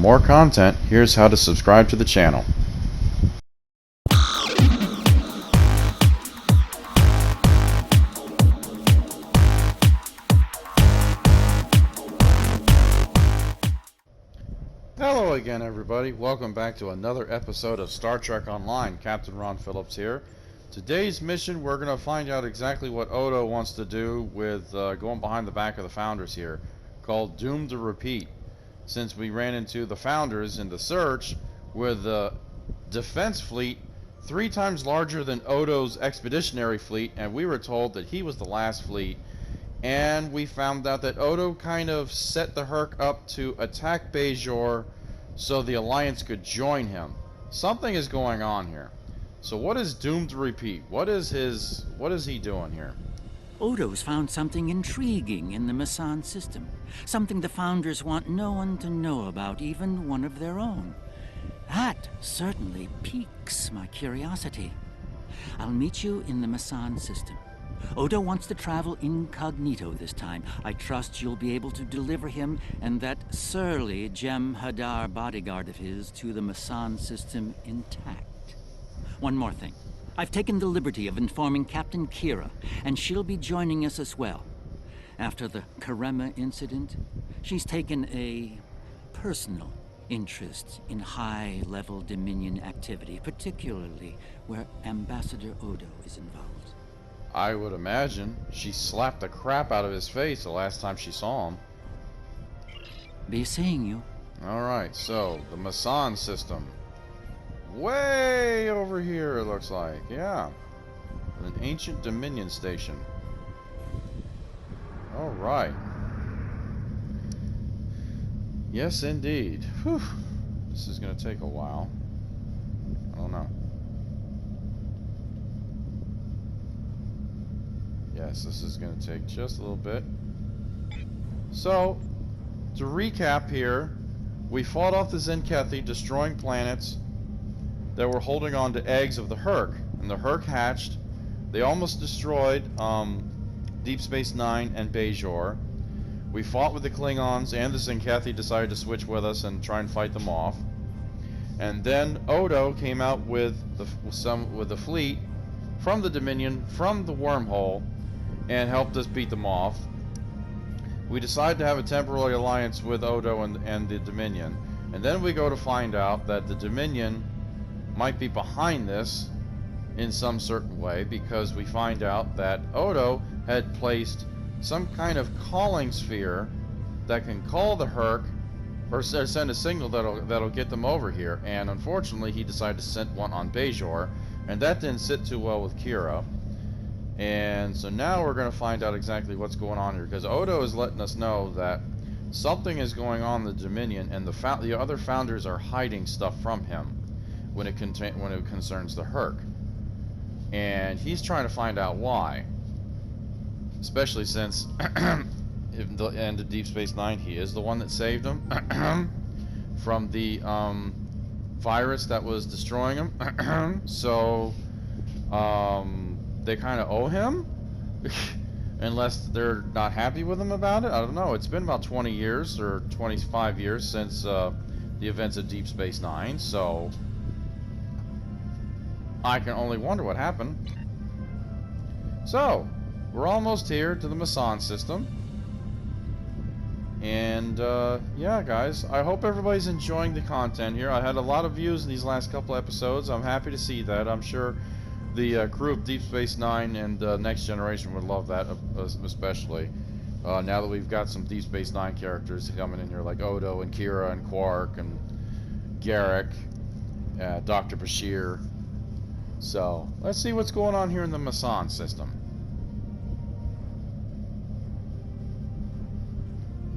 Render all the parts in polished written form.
more content, here's how to subscribe to the channel. Hello again, everybody. Welcome back to another episode of Star Trek Online. Captain Ron Phillips here. Today's mission, we're going to find out exactly what Odo wants to do with going behind the back of the Founders here, called Doomed to Repeat. Since we ran into the Founders in the search with a defense fleet 3 times larger than Odo's expeditionary fleet, and we were told that he was the last fleet. And we found out that Odo kind of set the Herc up to attack Bajor so the Alliance could join him. Something is going on here. So what is Doomed to Repeat? What is he doing here? Odo's found something intriguing in the Mesan system. Something the Founders want no one to know about, even one of their own. That certainly piques my curiosity. I'll meet you in the Mesan system. Odo wants to travel incognito this time. I trust you'll be able to deliver him and that surly Jem'Hadar bodyguard of his to the Mesan system intact. One more thing. I've taken the liberty of informing Captain Kira, and she'll be joining us as well. After the Karema incident, she's taken a personal interest in high-level Dominion activity, particularly where Ambassador Odo is involved. I would imagine she slapped the crap out of his face the last time she saw him. Be seeing you. Alright, so the Mesan system. Way over here, it looks like. Yeah. An ancient Dominion station. Alright. Yes, indeed. Whew. This is going to take a while. I don't know. Yes, this is going to take just a little bit. So, to recap here, we fought off the Zenkethi, destroying planets that were holding on to eggs of the Herc. And the Herc hatched. They almost destroyed Deep Space Nine and Bajor. We fought with the Klingons, and the Zenkethi decided to switch with us and try and fight them off. And then Odo came out with the fleet from the Dominion, from the wormhole, and helped us beat them off. We decided to have a temporary alliance with Odo and the Dominion. And then we go to find out that the Dominion might be behind this in some certain way, because we find out that Odo had placed some kind of calling sphere that can call the Herc or send a signal that'll get them over here. And unfortunately, he decided to send one on Bajor, and that didn't sit too well with Kira. And so now we're going to find out exactly what's going on here, because Odo is letting us know that something is going on in the Dominion, and the other Founders are hiding stuff from him when it concerns the Herc. And he's trying to find out why. Especially since in the end of Deep Space Nine, he is the one that saved him from the virus that was destroying him. So they kind of owe him, unless they're not happy with him about it. I don't know. It's been about 20 years or 25 years since the events of Deep Space Nine, so I can only wonder what happened. So, we're almost here to the Mesan system. And, yeah, guys, I hope everybody's enjoying the content here. I had a lot of views in these last couple episodes. I'm happy to see that. I'm sure the crew of Deep Space Nine and Next Generation would love that, especially. Now that we've got some Deep Space Nine characters coming in here, like Odo and Kira and Quark and Garrick, Dr. Bashir. So, let's see what's going on here in the Mesan system.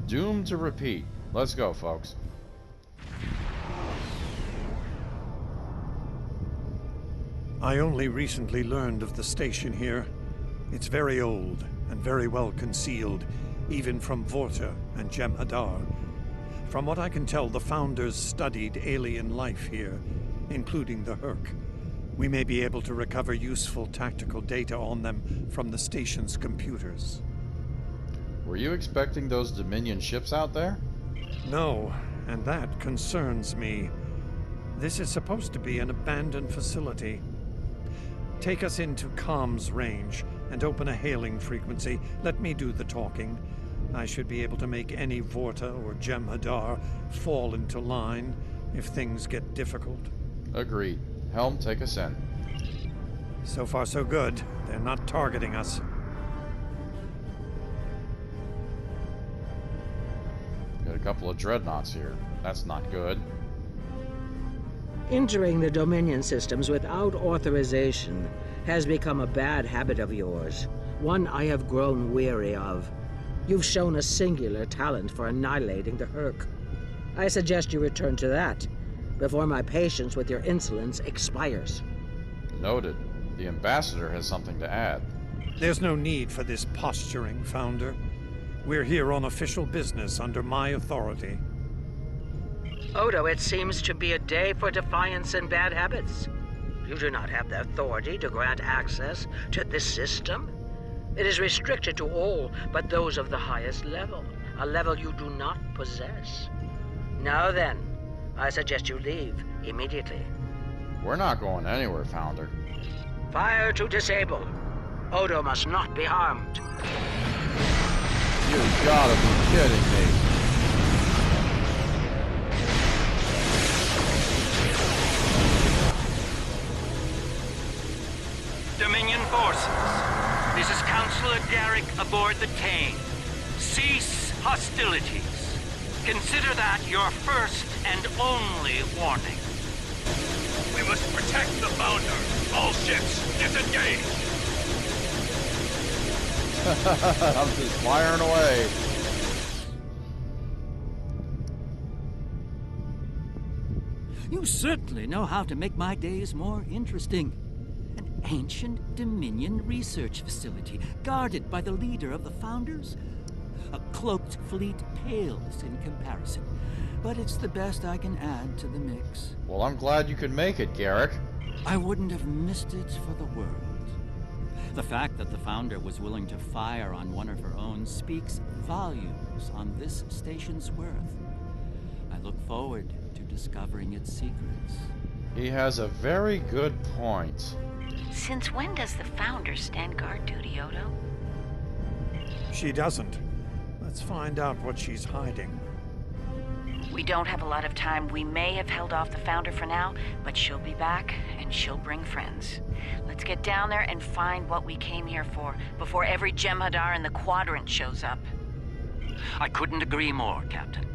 Doomed to Repeat. Let's go, folks. I only recently learned of the station here. It's very old and very well concealed, even from Vorta and Jem'Hadar. From what I can tell, the Founders studied alien life here, including the Herc. We may be able to recover useful tactical data on them from the station's computers. Were you expecting those Dominion ships out there? No, and that concerns me. This is supposed to be an abandoned facility. Take us into comms range and open a hailing frequency. Let me do the talking. I should be able to make any Vorta or Jem'Hadar fall into line if things get difficult. Agreed. Helm, take us in. So far so good. They're not targeting us. Got a couple of dreadnoughts here. That's not good. Entering the Dominion systems without authorization has become a bad habit of yours, one I have grown weary of. You've shown a singular talent for annihilating the Hurk. I suggest you return to that before my patience with your insolence expires. Noted. The Ambassador has something to add. There's no need for this posturing, Founder. We're here on official business under my authority. Odo, it seems to be a day for defiance and bad habits. You do not have the authority to grant access to this system. It is restricted to all but those of the highest level, a level you do not possess. Now then, I suggest you leave immediately. We're not going anywhere, Founder. Fire to disable. Odo must not be harmed. You gotta be kidding me. Dominion forces, this is Counselor Garrick aboard the Tane. Cease hostilities. Consider that your first and only warning. We must protect the Founder. All ships, disengage! I'm just firing away. You certainly know how to make my days more interesting. An ancient Dominion research facility, guarded by the leader of the Founders? A cloaked fleet pales in comparison, but it's the best I can add to the mix. Well, I'm glad you could make it, Garrick. I wouldn't have missed it for the world. The fact that the Founder was willing to fire on one of her own speaks volumes on this station's worth. I look forward to discovering its secrets. He has a very good point. Since when does the Founder stand guard duty, Odo? She doesn't. Let's find out what she's hiding. We don't have a lot of time. We may have held off the Founder for now, but she'll be back, and she'll bring friends. Let's get down there and find what we came here for, before every Jem'Hadar in the Quadrant shows up. I couldn't agree more, Captain.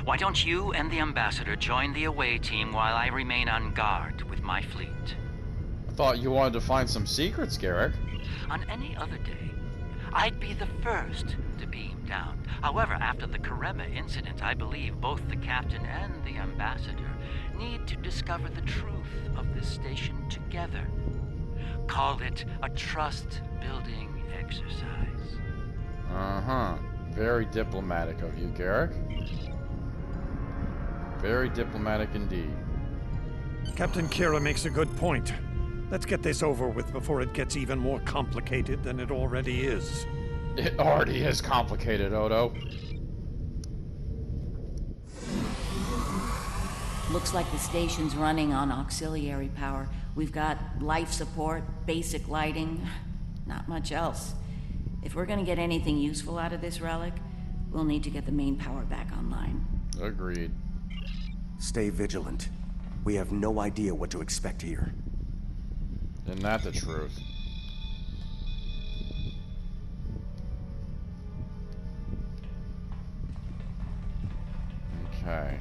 Why don't you and the Ambassador join the away team while I remain on guard with my fleet? I thought you wanted to find some secrets, Garrick. On any other day, I'd be the first to beam down. However, after the Karema incident, I believe both the Captain and the Ambassador need to discover the truth of this station together. Call it a trust-building exercise. Uh-huh. Very diplomatic of you, Garrick. Very diplomatic indeed. Captain Kira makes a good point. Let's get this over with before it gets even more complicated than it already is. It already is complicated, Odo. Looks like the station's running on auxiliary power. We've got life support, basic lighting, not much else. If we're gonna get anything useful out of this relic, we'll need to get the main power back online. Agreed. Stay vigilant. We have no idea what to expect here. Isn't that the truth? Okay.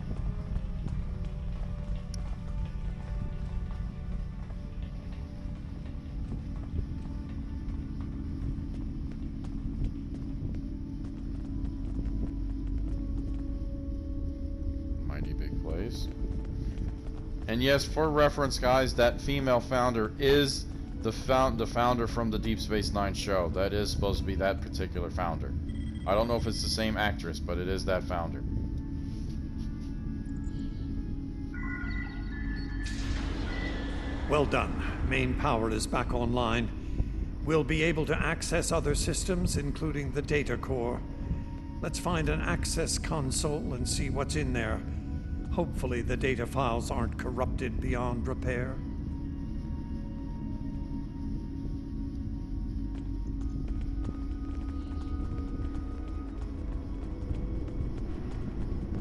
Mighty big place. And yes, for reference, guys, that female founder is the founder from the Deep Space Nine show. That is supposed to be that particular founder. I don't know if it's the same actress, but it is that founder. Well done. Main power is back online. We'll be able to access other systems, including the data core. Let's find an access console and see what's in there. Hopefully the data files aren't corrupted beyond repair.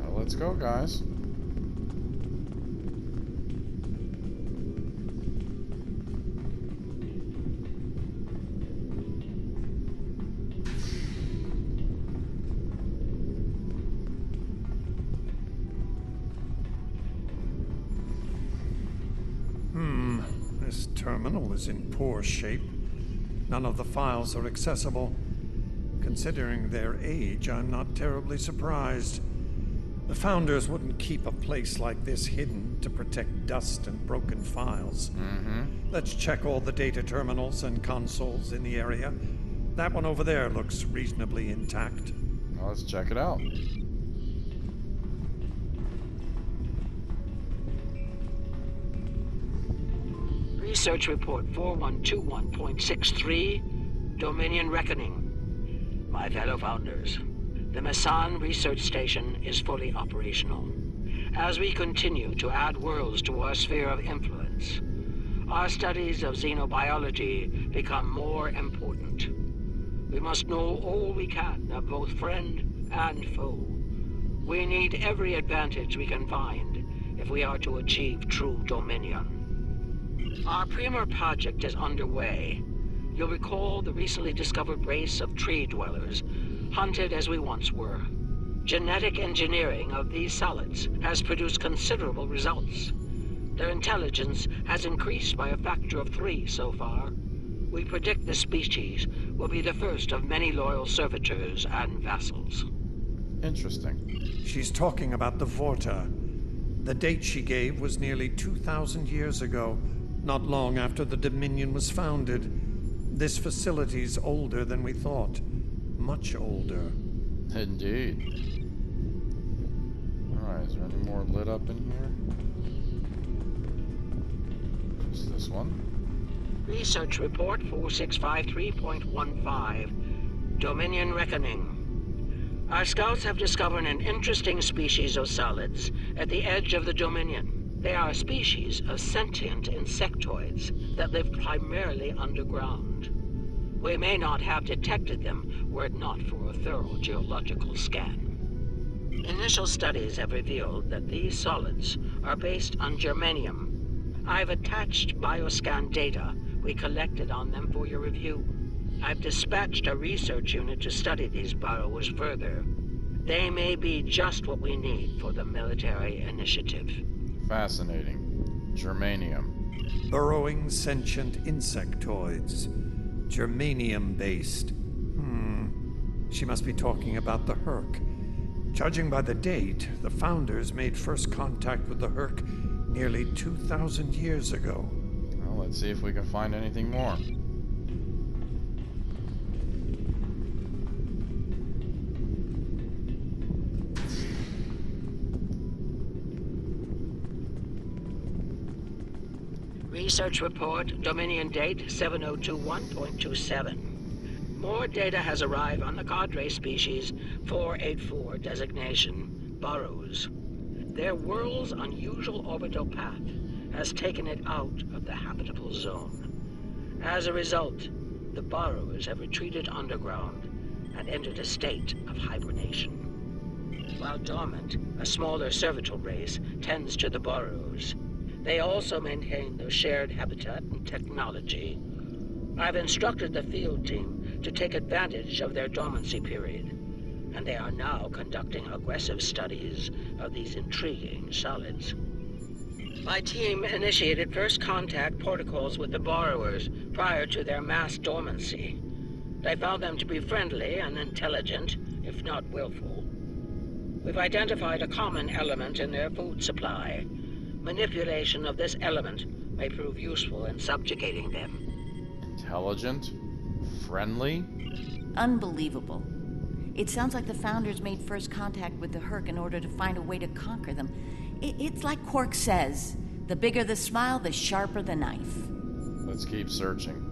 Well, let's go, guys. This terminal is in poor shape. None of the files are accessible. Considering their age, I'm not terribly surprised. The Founders wouldn't keep a place like this hidden to protect dust and broken files. Let's check all the data terminals and consoles in the area. That one over there looks reasonably intact. Well, let's check it out. Research Report 4121.63, Dominion Reckoning. My fellow Founders, the Mesan Research Station is fully operational. As we continue to add worlds to our sphere of influence, our studies of xenobiology become more important. We must know all we can of both friend and foe. We need every advantage we can find if we are to achieve true dominion. Our Premier project is underway. You'll recall the recently discovered race of tree dwellers, hunted as we once were. Genetic engineering of these solids has produced considerable results. Their intelligence has increased by a factor of 3 so far. We predict the species will be the first of many loyal servitors and vassals. Interesting. She's talking about the Vorta. The date she gave was nearly 2,000 years ago, not long after the Dominion was founded. This facility's older than we thought. Much older. Indeed. Alright, is there any more lit up in here? Just this one. Research Report 4653.15, Dominion Reckoning. Our scouts have discovered an interesting species of solids at the edge of the Dominion. They are a species of sentient insectoids that live primarily underground. We may not have detected them were it not for a thorough geological scan. Initial studies have revealed that these solids are based on germanium. I've attached bioscan data we collected on them for your review. I've dispatched a research unit to study these burrows further. They may be just what we need for the military initiative. Fascinating. Germanium. Burrowing sentient insectoids. Germanium-based. She must be talking about the Herc. Judging by the date, the Founders made first contact with the Herc nearly 2,000 years ago. Well, let's see if we can find anything more. Research Report, Dominion Date 7021.27. More data has arrived on the Cadre species 484 designation, burrows. Their world's unusual orbital path has taken it out of the habitable zone. As a result, the burrows have retreated underground and entered a state of hibernation. While dormant, a smaller servitor race tends to the burrows. They also maintain their shared habitat and technology. I've instructed the field team to take advantage of their dormancy period, and they are now conducting aggressive studies of these intriguing solids. My team initiated first contact protocols with the borrowers prior to their mass dormancy. They found them to be friendly and intelligent, if not willful. We've identified a common element in their food supply. Manipulation of this element may prove useful in subjugating them. Intelligent? Friendly? Unbelievable. It sounds like the Founders made first contact with the Herc in order to find a way to conquer them. It's like Quark says, the bigger the smile, the sharper the knife. Let's keep searching.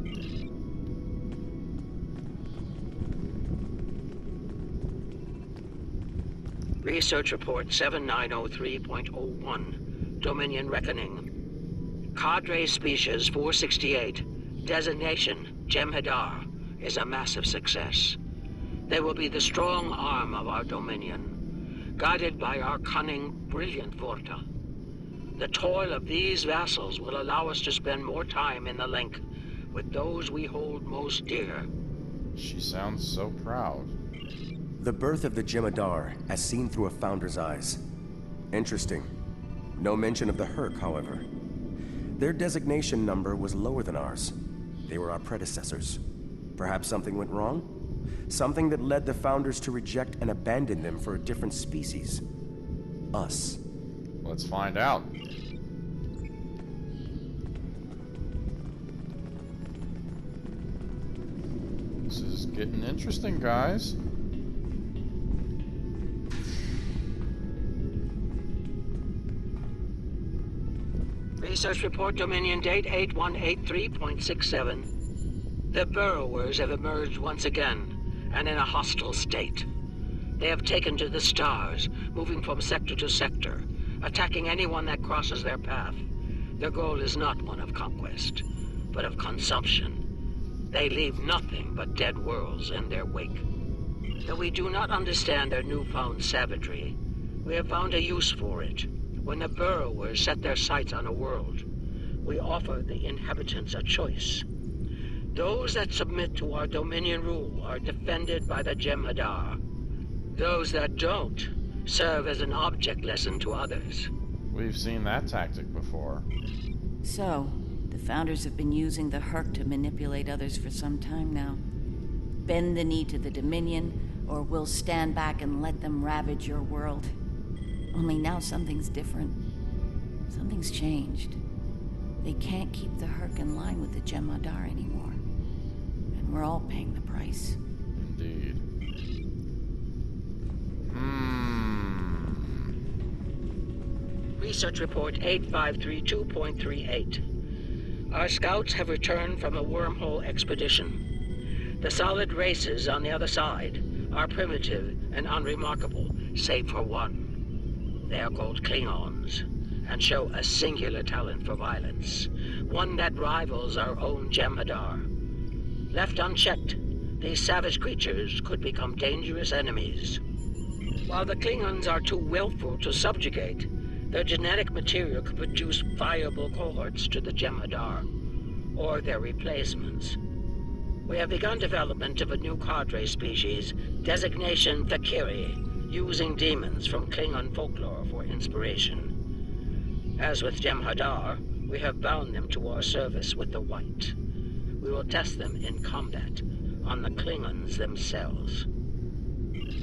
Research Report 7903.01, Dominion Reckoning. Cadre Species 468, designation Jem'Hadar, is a massive success. They will be the strong arm of our Dominion, guided by our cunning, brilliant Vorta. The toil of these vassals will allow us to spend more time in the Link with those we hold most dear. She sounds so proud. The birth of the Jem'Hadar, as seen through a Founder's eyes. Interesting. No mention of the Herc, however. Their designation number was lower than ours. They were our predecessors. Perhaps something went wrong? Something that led the Founders to reject and abandon them for a different species. Us. Let's find out. This is getting interesting, guys. Research Report Dominion Date 8183.67. The Burrowers have emerged once again, and in a hostile state. They have taken to the stars, moving from sector to sector, attacking anyone that crosses their path. Their goal is not one of conquest, but of consumption. They leave nothing but dead worlds in their wake. Though we do not understand their newfound savagery, we have found a use for it. When the Burrowers set their sights on a world, we offer the inhabitants a choice. Those that submit to our Dominion rule are defended by the Jem'Hadar. Those that don't serve as an object lesson to others. We've seen that tactic before. So, the Founders have been using the Herc to manipulate others for some time now. Bend the knee to the Dominion, or we'll stand back and let them ravage your world. Only now something's different. Something's changed. They can't keep the Herc in line with the Jem'Hadar anymore. And we're all paying the price. Indeed. Research Report 8532.38. Our scouts have returned from a wormhole expedition. The solid races on the other side are primitive and unremarkable, save for one. They are called Klingons, and show a singular talent for violence, one that rivals our own Jem'Hadar. Left unchecked, these savage creatures could become dangerous enemies. While the Klingons are too willful to subjugate, their genetic material could produce viable cohorts to the Jem'Hadar, or their replacements. We have begun development of a new cadre species, designation Thakiri, using demons from Klingon folklore for inspiration. As with Jem'Hadar, we have bound them to our service with the White. We will test them in combat on the Klingons themselves.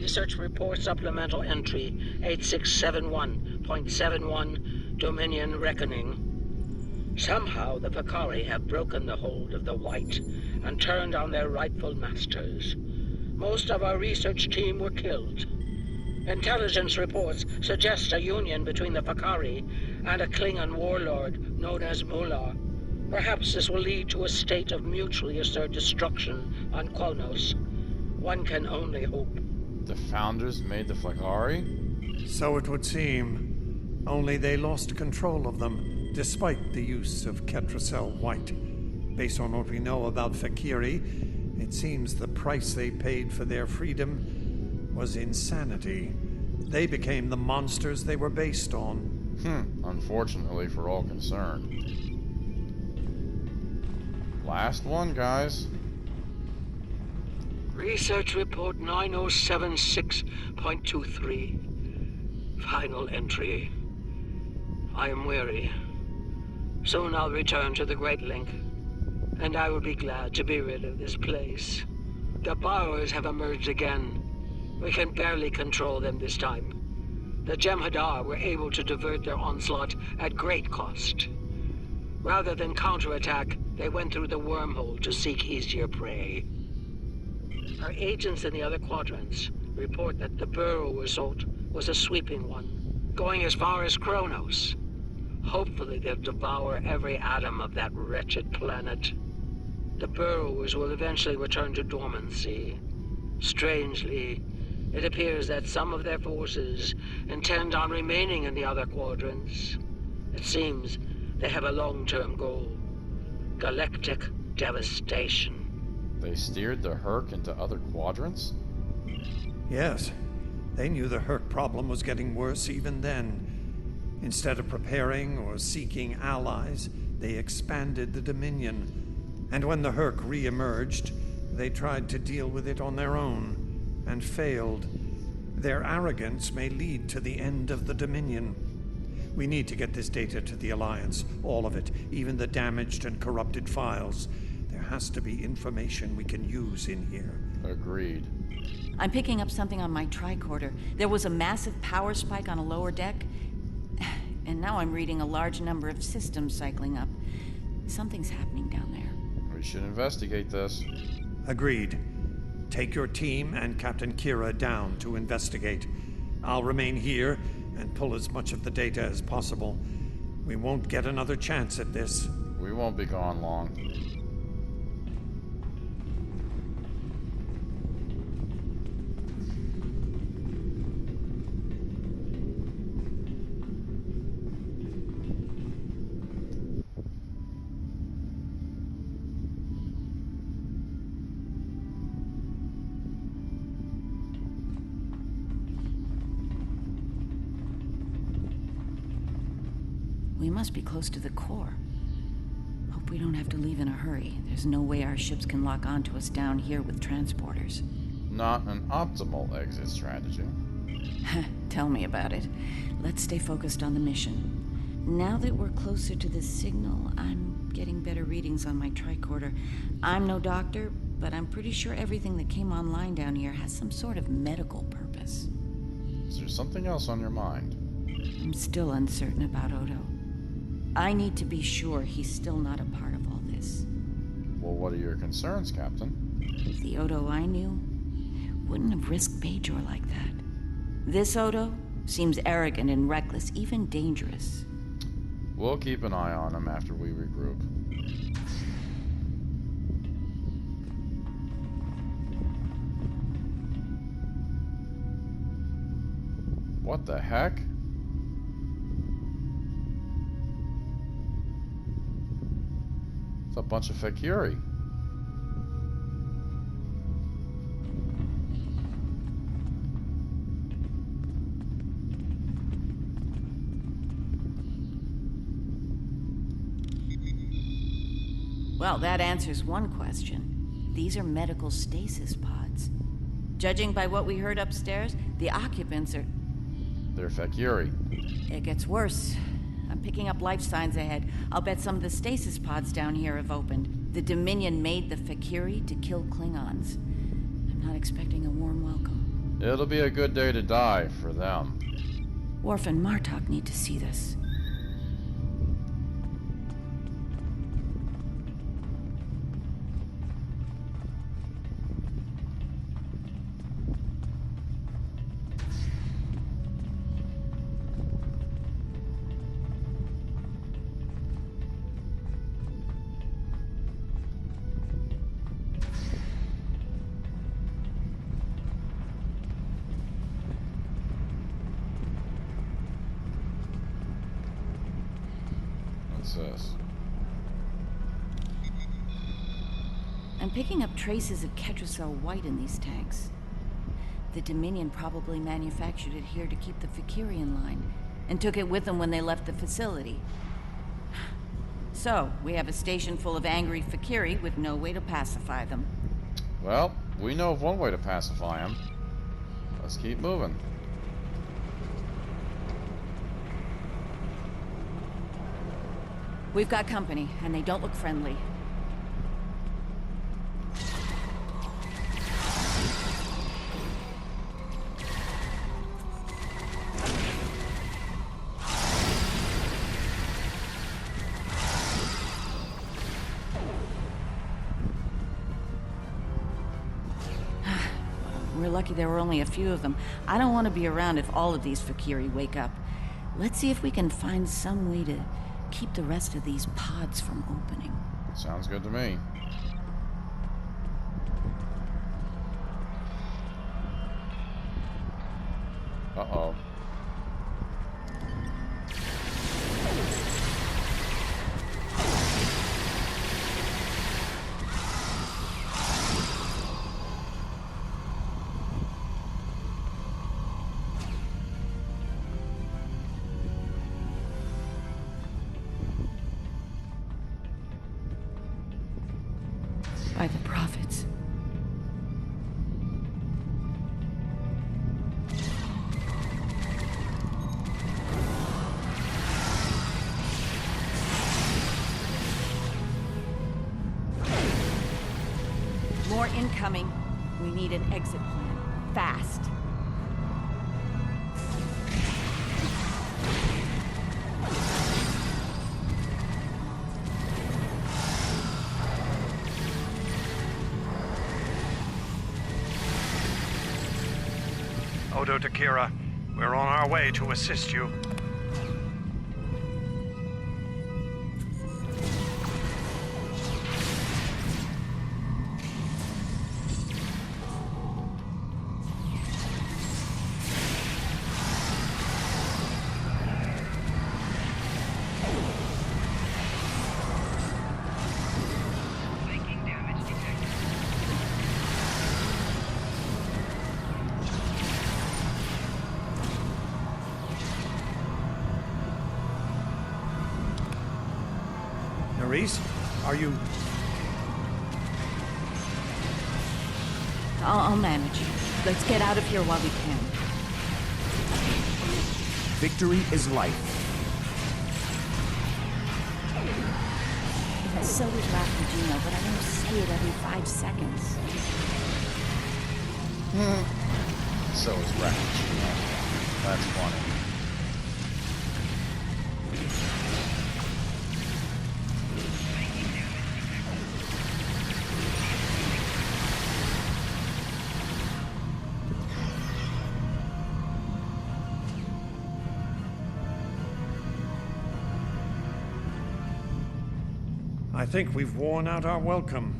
Research Report Supplemental Entry 8671.71, Dominion Reckoning. Somehow the Vakari have broken the hold of the White and turned on their rightful masters. Most of our research team were killed. Intelligence reports suggest a union between the Vakari and a Klingon warlord known as Mular. Perhaps this will lead to a state of mutually assured destruction on Kronos. One can only hope. The Founders made the Vakari? So it would seem. Only they lost control of them, despite the use of Ketracel White. Based on what we know about Thakiri, it seems the price they paid for their freedom was insanity. They became the monsters they were based on. Unfortunately for all concerned. Last one, guys. Research Report 9076.23. Final entry. I am weary. Soon I'll return to the Great Link, and I will be glad to be rid of this place. The Borrowers have emerged again. We can barely control them this time. The Jem'Hadar were able to divert their onslaught at great cost. Rather than counterattack, they went through the wormhole to seek easier prey. Our agents in the other quadrants report that the Burrow assault was a sweeping one, going as far as Kronos. Hopefully they'll devour every atom of that wretched planet. The Burrowers will eventually return to dormancy. Strangely, It appears that some of their forces intend on remaining in the other quadrants. It seems they have a long-term goal. Galactic devastation. They steered the Herc into other quadrants? Yes, they knew the Herc problem was getting worse even then. Instead of preparing or seeking allies, they expanded the Dominion. And when the Herc re-emerged, they tried to deal with it on their own, and failed. Their arrogance may lead to the end of the Dominion. We need to get this data to the Alliance, all of it, even the damaged and corrupted files. There has to be information we can use in here. Agreed. I'm picking up something on my tricorder. There was a massive power spike on a lower deck, and now I'm reading a large number of systems cycling up. Something's happening down there. We should investigate this. Agreed. Take your team and Captain Kira down to investigate. I'll remain here and pull as much of the data as possible. We won't get another chance at this. We won't be gone long. We must be close to the core. Hope we don't have to leave in a hurry. There's no way our ships can lock onto us down here with transporters. Not an optimal exit strategy. Tell me about it. Let's stay focused on the mission. Now that we're closer to the signal, I'm getting better readings on my tricorder. I'm no doctor, but I'm pretty sure everything that came online down here has some sort of medical purpose. Is there something else on your mind? I'm still uncertain about Odo. I need to be sure he's still not a part of all this. Well, what are your concerns, Captain? The Odo I knew wouldn't have risked Bajor like that. This Odo seems arrogant and reckless, even dangerous. We'll keep an eye on him after we regroup. What the heck? It's a bunch of Fakiri. Well, that answers one question. These are medical stasis pods. Judging by what we heard upstairs, the occupants are... They're Fakiri. It gets worse. I'm picking up life signs ahead. I'll bet some of the stasis pods down here have opened. The Dominion made the Fakiri to kill Klingons. I'm not expecting a warm welcome. It'll be a good day to die for them. Worf and Martok need to see this. What's this? I'm picking up traces of Ketracel White in these tanks. The Dominion probably manufactured it here to keep the Fakiri in line, and took it with them when they left the facility. So, we have a station full of angry Fakiri with no way to pacify them. Well, we know of one way to pacify them. Let's keep moving. We've got company, and they don't look friendly. We're lucky there were only a few of them. I don't want to be around if all of these Fakiri wake up. Let's see if we can find some way to keep the rest of these pods from opening. Sounds good to me. Incoming. We need an exit plan. Fast. Odo Takira, we're on our way to assist you. Nerys, are you... I'll manage. Let's get out of here while we can. Victory is life. So is Rapagino, but I don't say it every 5 seconds. So is Rapagino. That's funny. I think we've worn out our welcome.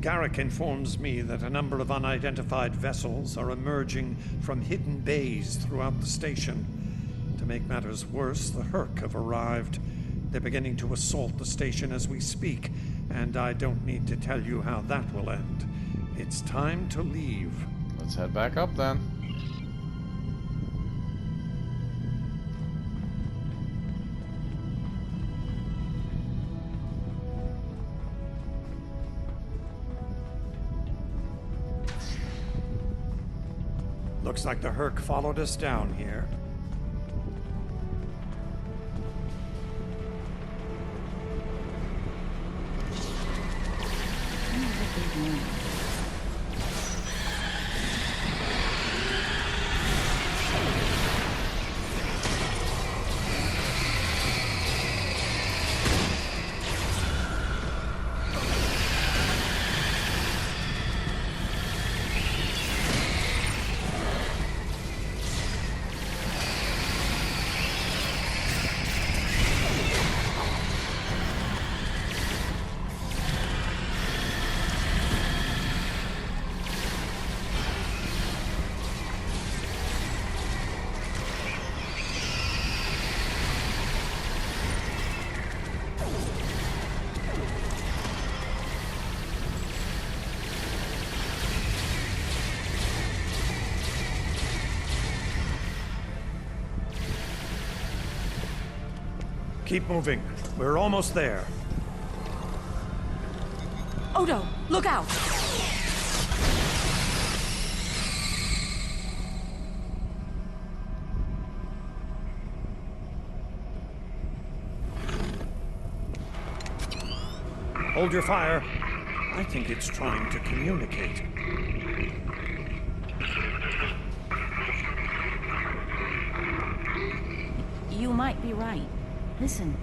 Garrick informs me that a number of unidentified vessels are emerging from hidden bays throughout the station. To make matters worse, the Hurk have arrived. They're beginning to assault the station as we speak, and I don't need to tell you how that will end. It's time to leave. Let's head back up then. Looks like the Hurk followed us down here. Keep moving. We're almost there. Odo, look out! Hold your fire. I think it's trying to communicate. You might be right. Listen.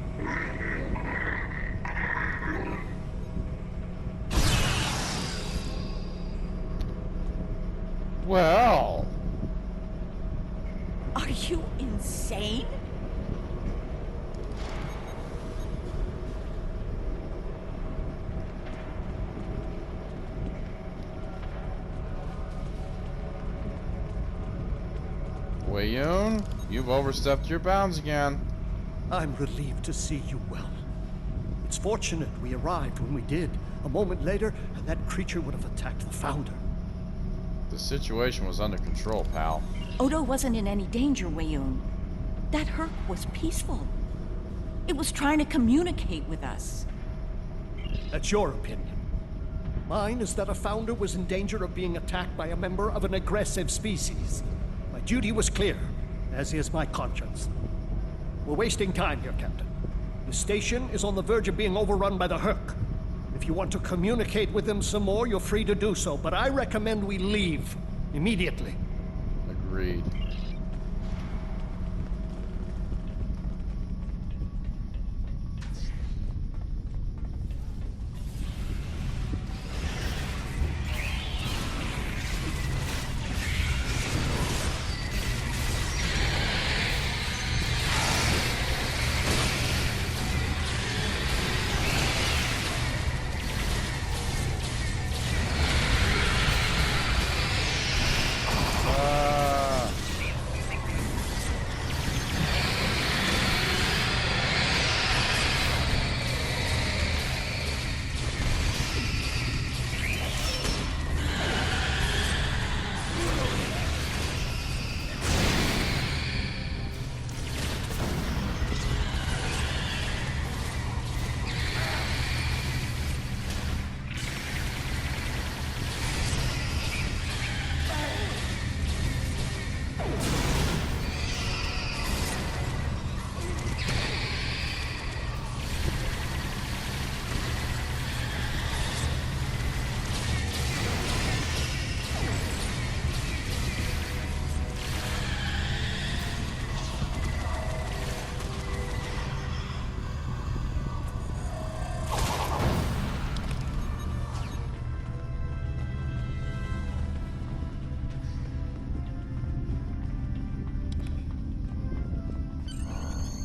Well. Are you insane? Weyoun, you've overstepped your bounds again. I'm relieved to see you well. It's fortunate we arrived when we did. A moment later, and that creature would have attacked the Founder. The situation was under control, pal. Odo wasn't in any danger, Weyoun. That Hurk was peaceful. It was trying to communicate with us. That's your opinion. Mine is that a Founder was in danger of being attacked by a member of an aggressive species. My duty was clear, as is my conscience. We're wasting time here, Captain. The station is on the verge of being overrun by the Hurk. If you want to communicate with them some more, you're free to do so, but I recommend we leave immediately. Agreed.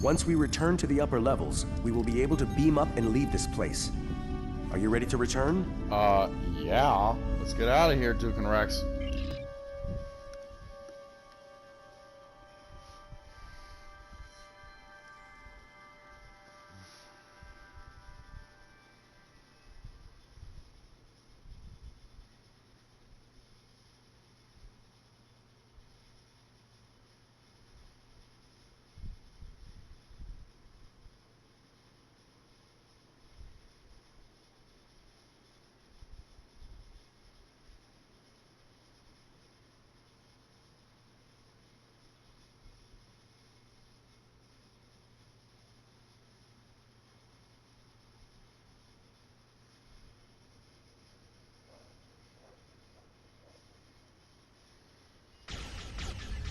Once we return to the upper levels, we will be able to beam up and leave this place. Are you ready to return? Yeah. Let's get out of here, Duke and Rex.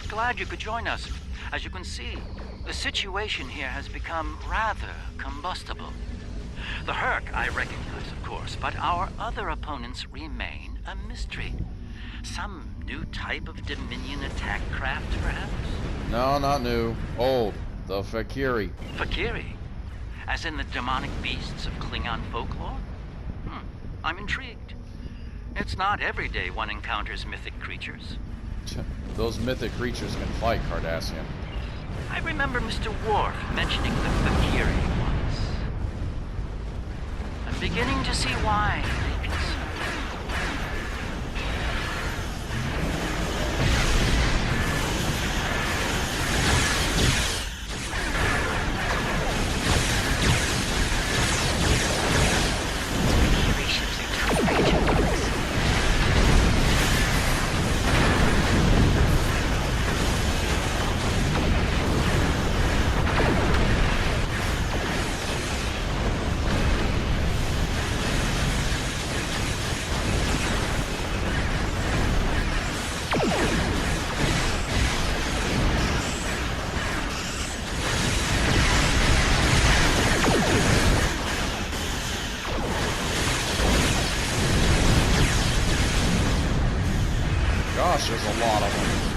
Glad you could join us. As you can see, the situation here has become rather combustible. The Herc I recognize, of course, but our other opponents remain a mystery. Some new type of Dominion attack craft, perhaps? No, not new. Old. The Fakiri. Fakiri? As in the demonic beasts of Klingon folklore? I'm intrigued. It's not every day one encounters mythic creatures. Those mythic creatures can fight, Cardassian. I remember Mr. Worf mentioning the Fakiri once. I'm beginning to see why they concern me. Gosh, there's a lot of them.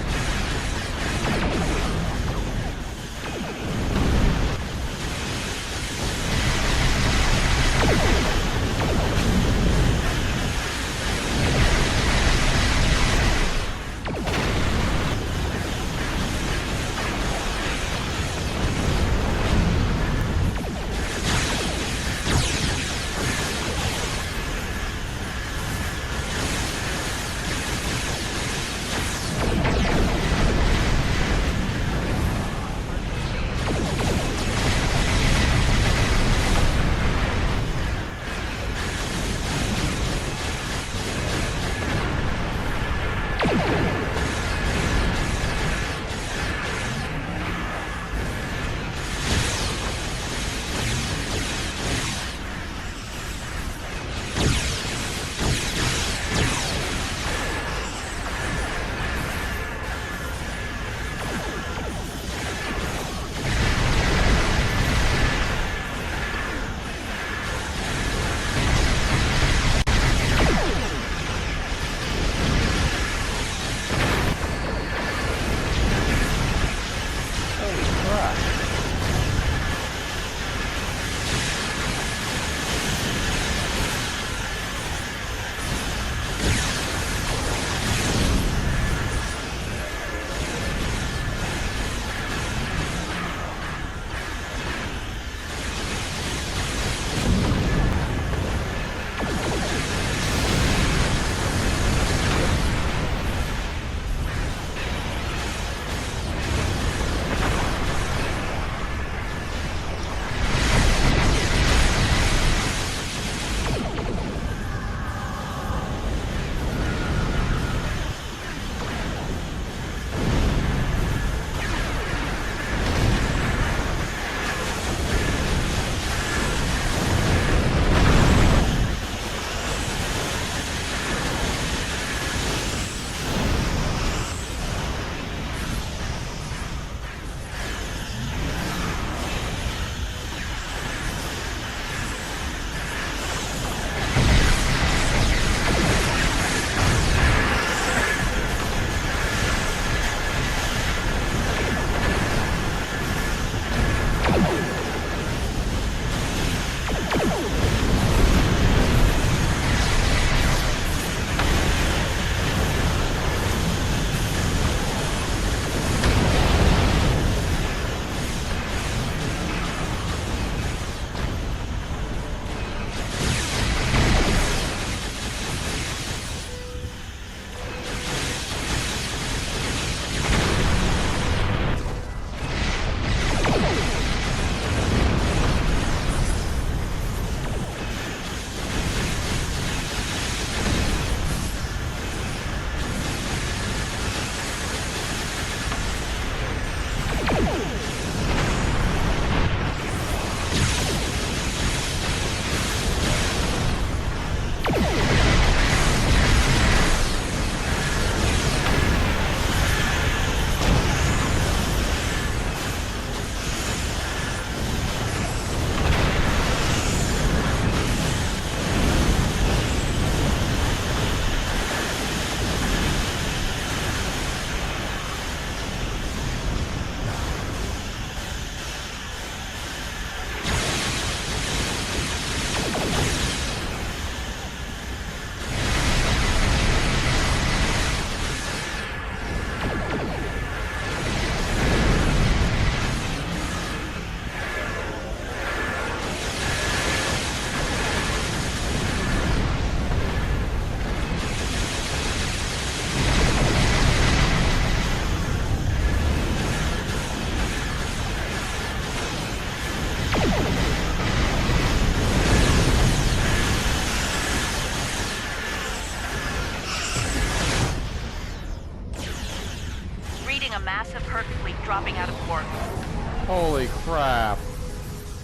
Holy crap.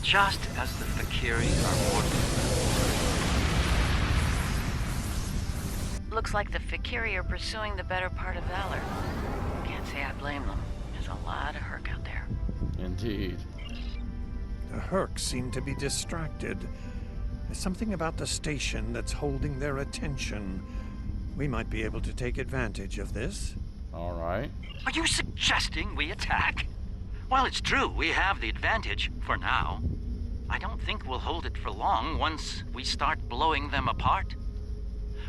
Just as the Fakiri are ordering. Looks like the Fakiri are pursuing the better part of Valor. Can't say I blame them. There's a lot of Hurk out there. Indeed. The Hurk seem to be distracted. There's something about the station that's holding their attention. We might be able to take advantage of this. All right. Are you suggesting we attack? While it's true, we have the advantage, for now. I don't think we'll hold it for long once we start blowing them apart.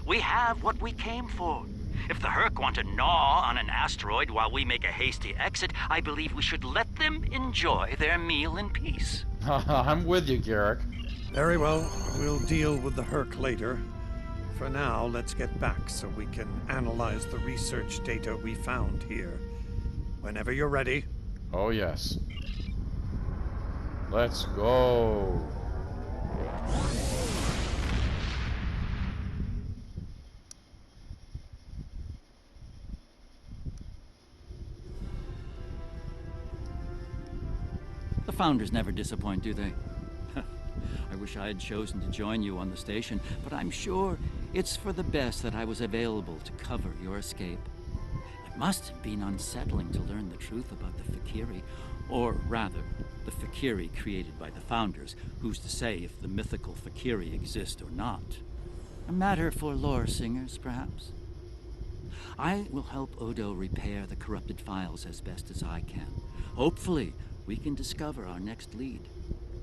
We have what we came for. If the Hurk want to gnaw on an asteroid while we make a hasty exit, I believe we should let them enjoy their meal in peace. I'm with you, Garrick. Very well. We'll deal with the Hurk later. For now, let's get back so we can analyze the research data we found here. Whenever you're ready. Oh, yes. Let's go. The Founders never disappoint, do they? I wish I had chosen to join you on the station, but I'm sure it's for the best that I was available to cover your escape. It must have been unsettling to learn the truth about the Fakiri, or rather, the Fakiri created by the Founders. Who's to say if the mythical Fakiri exist or not? A matter for lore singers, perhaps? I will help Odo repair the corrupted files as best as I can. Hopefully, we can discover our next lead.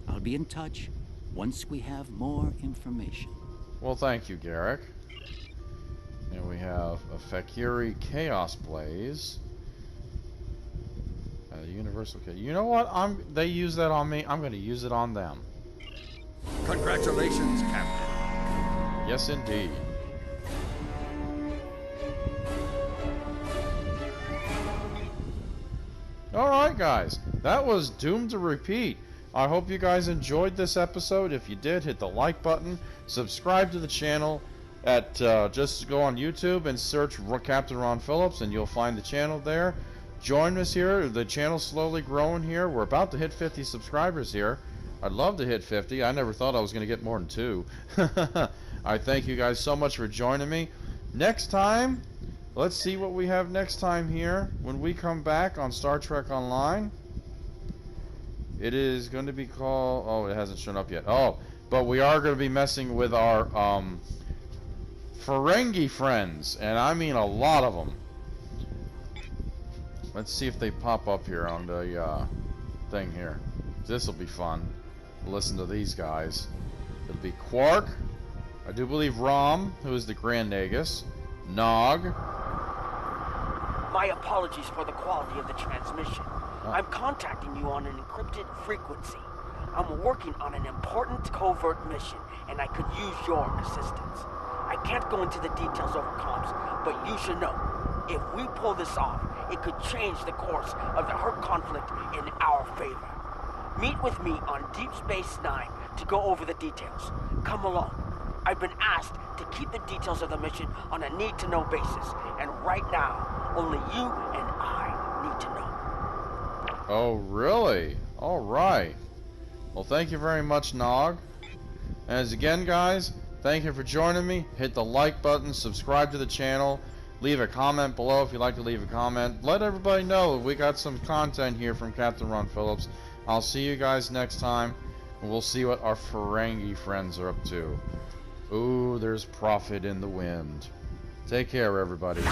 I'll be in touch once we have more information. Well, thank you, Garrick. And we have a Fakiri Chaos Blaze. Universal Chaos. You know what? They use that on me. I'm going to use it on them. Congratulations, Captain. Yes, indeed. Alright, guys. That was doomed to repeat. I hope you guys enjoyed this episode. If you did, hit the like button. Subscribe to the channel. Just go on YouTube and search Captain Ron Phillips, and you'll find the channel there. Join us here. The channel's slowly growing here. We're about to hit 50 subscribers here. I'd love to hit 50. I never thought I was going to get more than 2. I thank you guys so much for joining me. Next time, let's see what we have next time here when we come back on Star Trek Online. It is going to be called... Oh, it hasn't shown up yet. Oh, but we are going to be messing with our Ferengi friends, and I mean a lot of them. Let's see if they pop up here on the thing here. This will be fun. Listen to these guys. It'll be Quark. I do believe Rom, who is the Grand Nagus. Nog. My apologies for the quality of the transmission. I'm contacting you on an encrypted frequency. I'm working on an important covert mission, and I could use your assistance. I can't go into the details over comms, but you should know, if we pull this off, it could change the course of the Hurk conflict in our favor. Meet with me on Deep Space Nine to go over the details. Come along. I've been asked to keep the details of the mission on a need-to-know basis, and right now, only you and I need to know. Oh, really? Alright. Well, thank you very much, Nog. And as again, guys, thank you for joining me. Hit the like button, subscribe to the channel, leave a comment below if you'd like to leave a comment. Let everybody know we got some content here from Captain Ron Phillips. I'll see you guys next time, and we'll see what our Ferengi friends are up to. Ooh, there's profit in the wind. Take care, everybody.